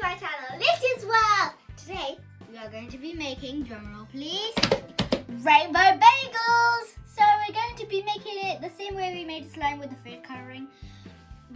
to my channel, Lidia's World! Today, we are going to be making, drumroll please, rainbow bagels! So we're going to be making it the same way we made slime with the food colouring,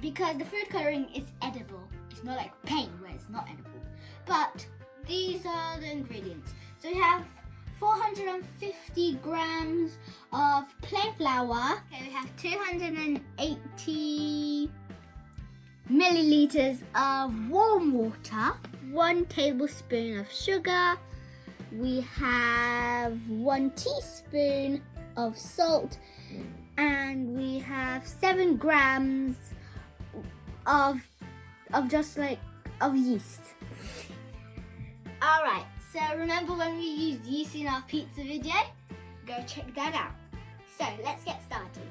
because the food colouring is edible. It's not like paint where it's not edible. But these are the ingredients. So we have 450 grams of plain flour. Okay, we have 280 milliliters of warm water, 1 tablespoon of sugar, we have 1 teaspoon of salt, and we have 7 grams of yeast. Alright, so remember when we used yeast in our pizza video? Go check that out. So let's get started.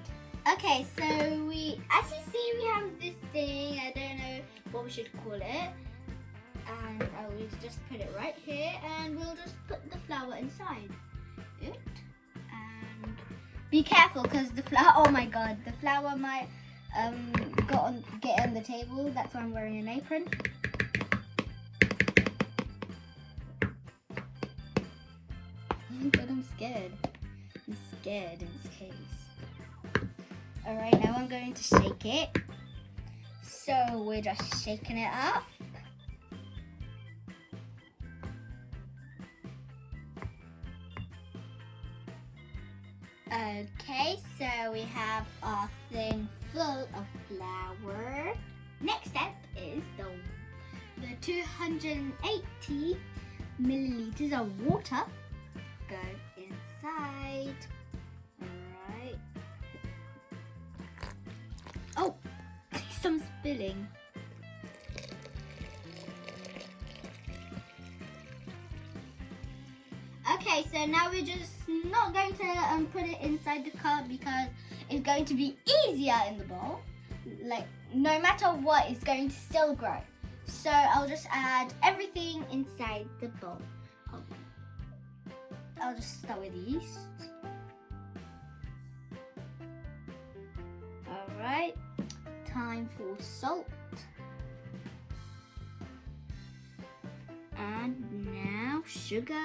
Okay, so as you see, we have this thing, I don't know what we should call it. And I will just put it right here and we'll just put the flour inside it. And be careful because the flour, oh my god, the flour might get on the table. That's why I'm wearing an apron. Oh my god, I'm scared. I'm scared in this case. Alright, now I'm going to shake it. So we're just shaking it up. Okay, so we have our thing full of flour. Next step is the 280 milliliters of water. Go inside. Alright. Oh, some spilling. Okay, so now we're just not going to put it inside the cup because it's going to be easier in the bowl. Like, no matter what, it's going to still grow. So I'll just add everything inside the bowl. I'll just start with yeast. Alright, time for salt. And now sugar.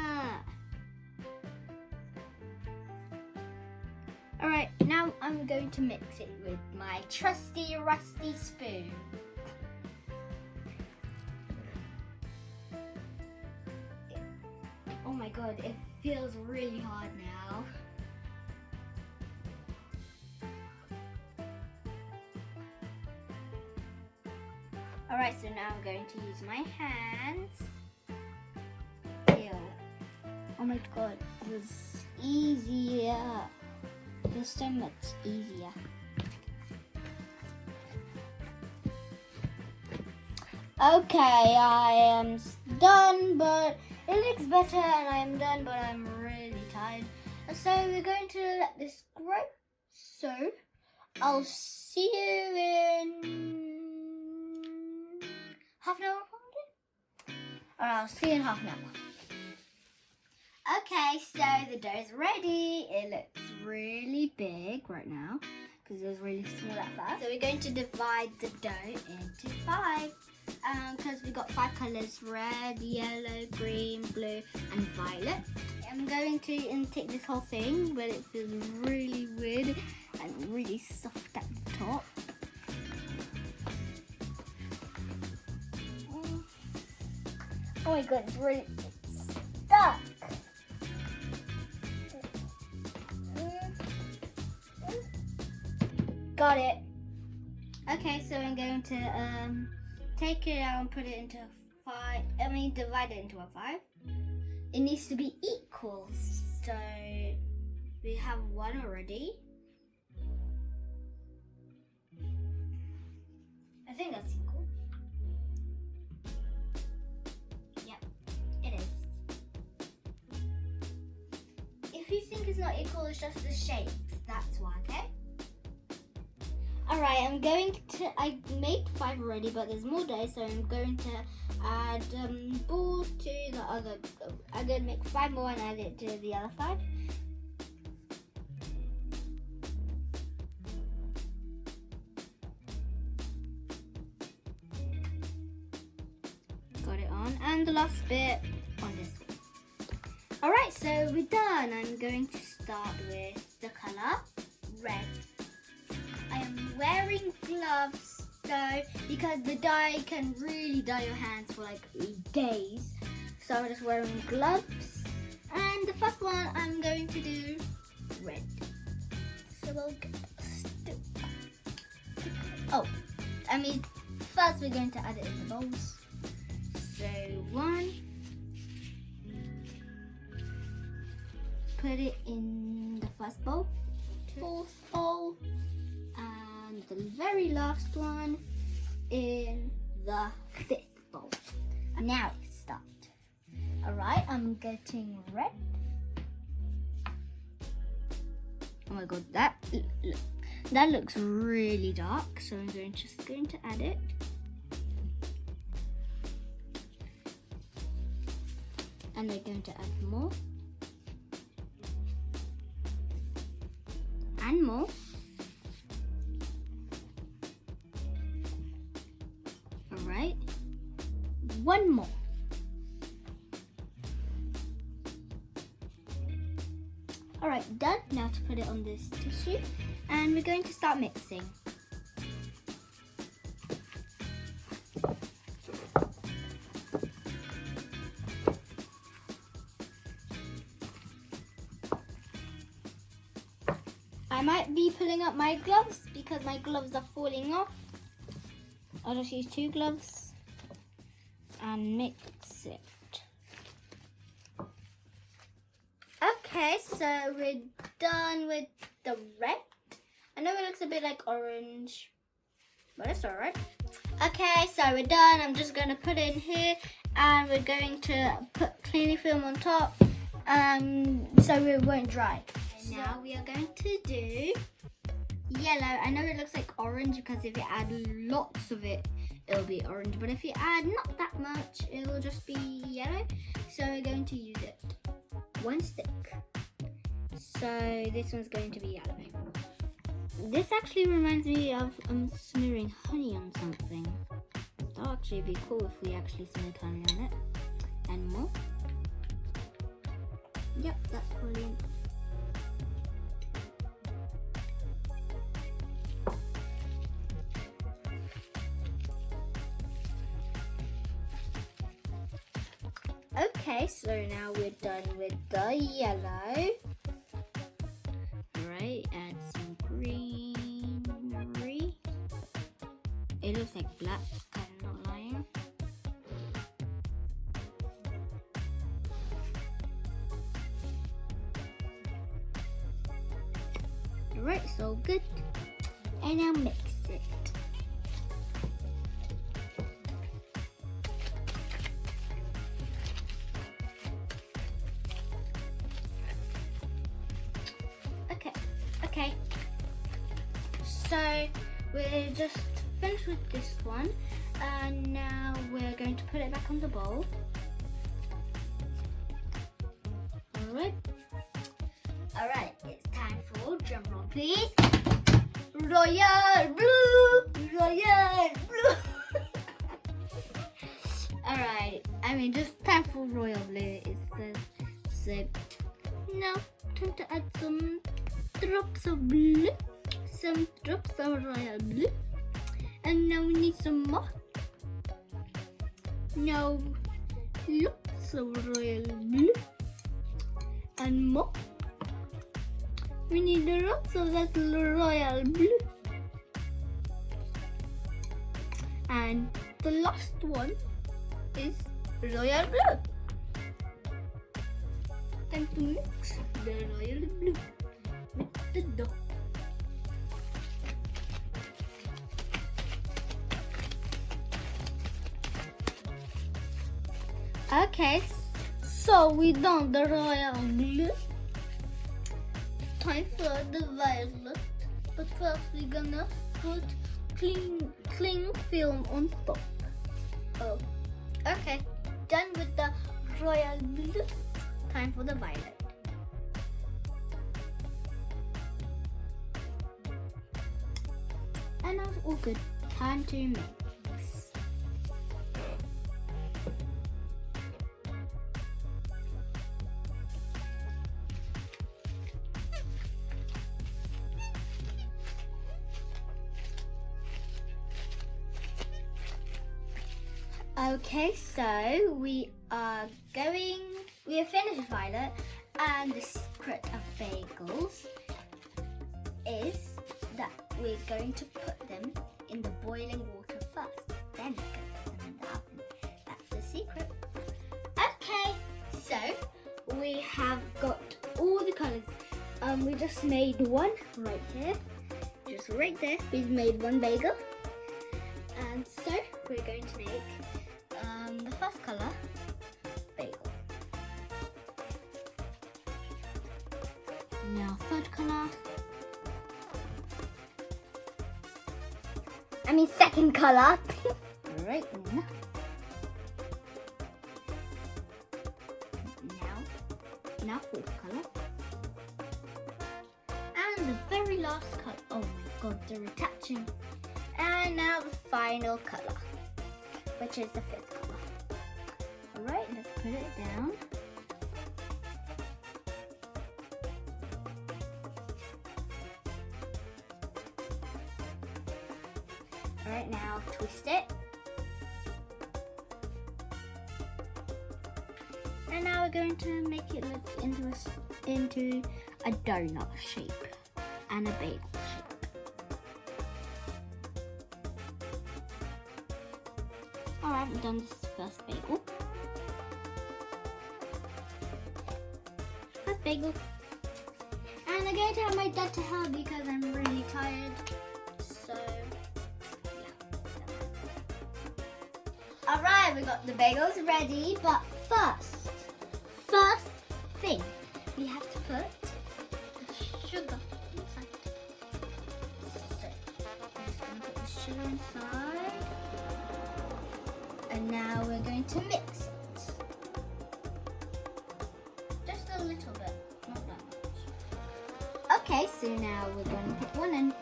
Alright, now I'm going to mix it with my trusty rusty spoon. Oh my god, it feels really hard now. Alright, so now I'm going to use my hands. Ew. Oh my god, it was easier. It feels so much easier. Okay, I am done, but it looks better and I am done, but I'm really tired. So we're going to let this grow. So I'll see you in half an hour probably. Or I'll see you in half an hour. Okay, so the dough is ready. It looks really big right now because it was really small at first. So we're going to divide the dough into 5 because we got 5 colours: red, yellow, green, blue and violet. I'm going to take this whole thing, but it feels really weird and really soft at the top. Oh my god, it's stuck. Got it. Okay, so I'm going to take it out and put it into 5. Divide it into a 5. It needs to be equal. So we have 1 already. I think that's equal. Yep, it is. If you think it's not equal, it's just the shapes. That's why, okay? Alright, I made 5 already, but there's more dough, so I'm going to add balls to the other. I'm going to make 5 more and add it to the other 5. got it on, and the last bit on this thing. Alright, so we're done. I'm going to start with the colour red. I am wearing gloves because the dye can really dye your hands for like days. So I'm just wearing gloves. And the first one I'm going to do red. So we'll first we're going to add it in the bowls. So one, put it in the first bowl, fourth bowl, and the very last one in the fifth bowl. Now let's start. Alright, I'm getting red. Oh my god, that looks really dark, so I'm just going to add it. And we're going to add more. And more. Alright, one more. Alright, done. Now to put it on this tissue, and we're going to start mixing. I might be pulling up my gloves because my gloves are falling off. I'll just use 2 gloves and mix it. Okay, so we're done with the red. I know it looks a bit like orange, but it's alright. Okay, so we're done. I'm just going to put it in here, and we're going to put cleaning film on top so it won't dry. And now we are going to do yellow. I know it looks like orange because if you add lots of it, it'll be orange. But if you add not that much, it will just be yellow. So we're going to use it. 1 stick. So this one's going to be yellow. This actually reminds me of smearing honey on something. That would actually be cool if we actually smeared honey on it. And more. Yep, that's brilliant. Okay, so now we're done with the yellow. Alright, add some greenery. It looks like black, I'm not lying. Alright, so good. And now mix it. Okay, so we're just finished with this one, and now we're going to put it back on the bowl. Alright, it's time for drum roll, please. Royal blue, royal blue. Alright, just time for royal blue. So now time to add some drops of blue, some drops of royal blue, and now we need some more. Now lots of royal blue and more. We need lots of that royal blue, and the last one is royal blue. Time to mix the royal blue with the dough. Okay, so we done the royal blue. Time for the violet, but first we're gonna put cling film on top. Oh, okay, done with the royal blue. Time for the violet. And now it's all good. Time to mix. Okay, so we have finished Violet, and the secret of bagels is that we're going to put them in the boiling water first, then we're going to put them in the oven. That's the secret. Okay, so we have got all the colours. We just made one right here, just right there. We've made one bagel, and so we're going to make the first colour, bagel. Now third colour. Second colour. Right now. Now fourth colour. And the very last colour. Oh my god, they're attaching. And now the final colour, which is the fifth colour. Alright, let's put it down. Alright, now twist it. And now we're going to make it look into a donut shape and a bagel shape. Alright, we've done this first bagel. First bagel. And I'm going to have my dad to help because I'm really tired. So, yeah. Alright, we got the bagels ready, but first thing, we have to put the sugar inside. So, I'm just going to put the sugar inside. And now we're going to mix it. Just a little bit, not that much. Okay, so now we're going to put one in.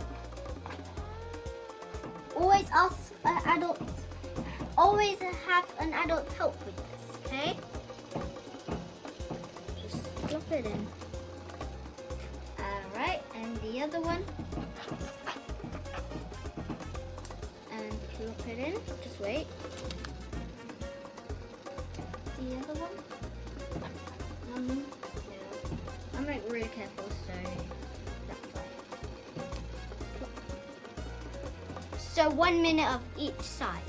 Always ask an adult. Always have an adult help with this, okay? Just drop it in. Alright, and the other one. And drop it in. Just wait. The other one. Yeah. I'm like really careful, so that's fine. So 1 minute of each side.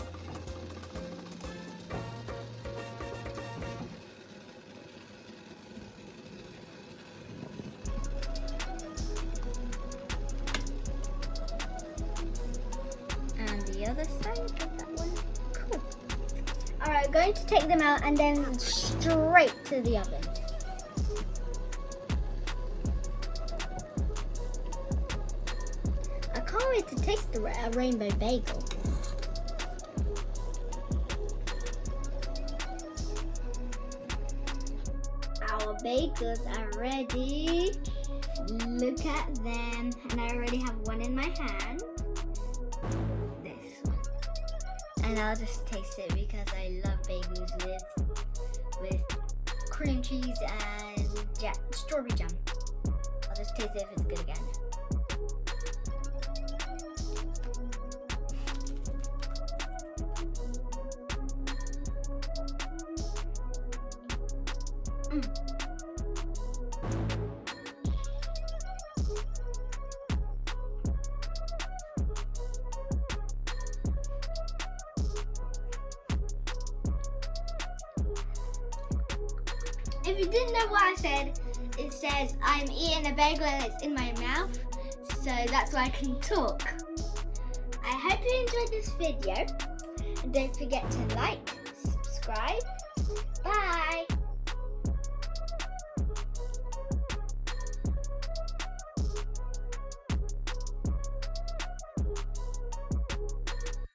The other side, get that one. Cool. Alright, going to take them out and then straight to the oven. I can't wait to taste the rainbow bagel. Our bagels are ready. Look at them. And I already have one in my hand. And I'll just taste it because I love bagels with cream cheese and strawberry jam. I'll just taste it if it's good again. If you didn't know what I said, it says I'm eating a bagel and it's in my mouth, so that's why I can talk. I hope you enjoyed this video, and don't forget to like, subscribe. Bye!